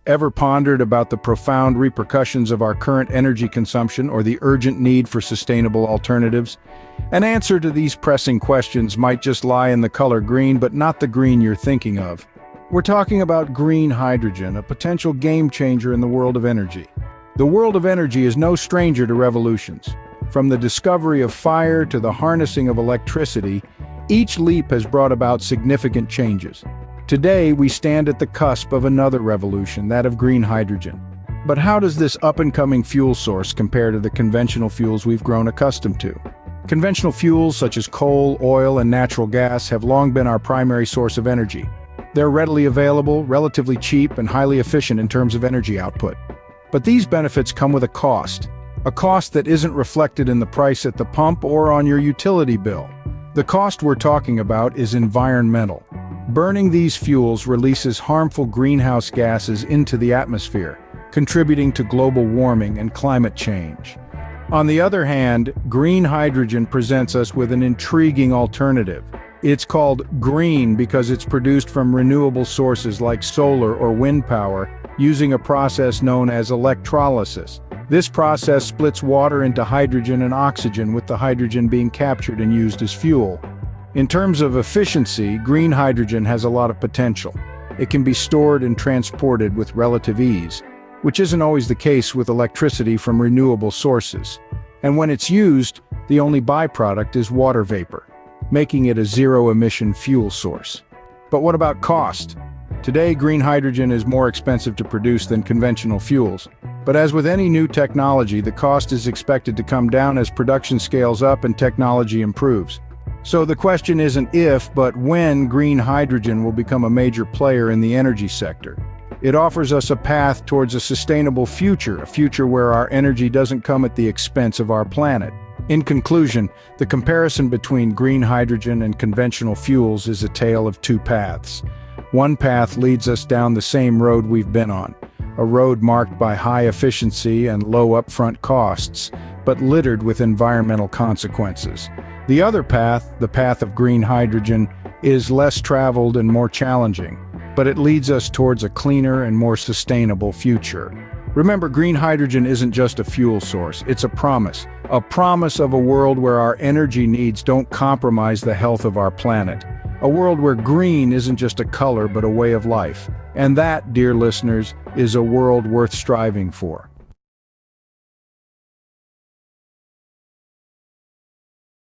Ever pondered about the profound repercussions of our current energy consumption or the urgent need for sustainable alternatives? An answer to these pressing questions might just lie in the color green, but not the green you're thinking of. We're talking about green hydrogen, a potential game changer in the world of energy. The world of energy is no stranger to revolutions. From the discovery of fire to the harnessing of electricity, each leap has brought about significant changes. Today, we stand at the cusp of another revolution, that of green hydrogen. But how does this up-and-coming fuel source compare to the conventional fuels we've grown accustomed to? Conventional fuels such as coal, oil, and natural gas have long been our primary source of energy. They're readily available, relatively cheap, and highly efficient in terms of energy output. But these benefits come with a cost that isn't reflected in the price at the pump or on your utility bill. The cost we're talking about is environmental. Burning these fuels releases harmful greenhouse gases into the atmosphere, contributing to global warming and climate change. On the other hand, green hydrogen presents us with an intriguing alternative. It's called green because it's produced from renewable sources like solar or wind power, using a process known as electrolysis. This process splits water into hydrogen and oxygen, with the hydrogen being captured and used as fuel. In terms of efficiency, green hydrogen has a lot of potential. It can be stored and transported with relative ease, which isn't always the case with electricity from renewable sources. And when it's used, the only byproduct is water vapor, making it a zero-emission fuel source. But what about cost? Today, green hydrogen is more expensive to produce than conventional fuels. But as with any new technology, the cost is expected to come down as production scales up and technology improves. So the question isn't if, but when green hydrogen will become a major player in the energy sector. It offers us a path towards a sustainable future, a future where our energy doesn't come at the expense of our planet. In conclusion, the comparison between green hydrogen and conventional fuels is a tale of two paths. One path leads us down the same road we've been on, a road marked by high efficiency and low upfront costs, but littered with environmental consequences. The other path, the path of green hydrogen, is less traveled and more challenging, but it leads us towards a cleaner and more sustainable future. Remember, green hydrogen isn't just a fuel source, it's a promise of a world where our energy needs don't compromise the health of our planet. A world where green isn't just a color but a way of life. And that, dear listeners, is a world worth striving for.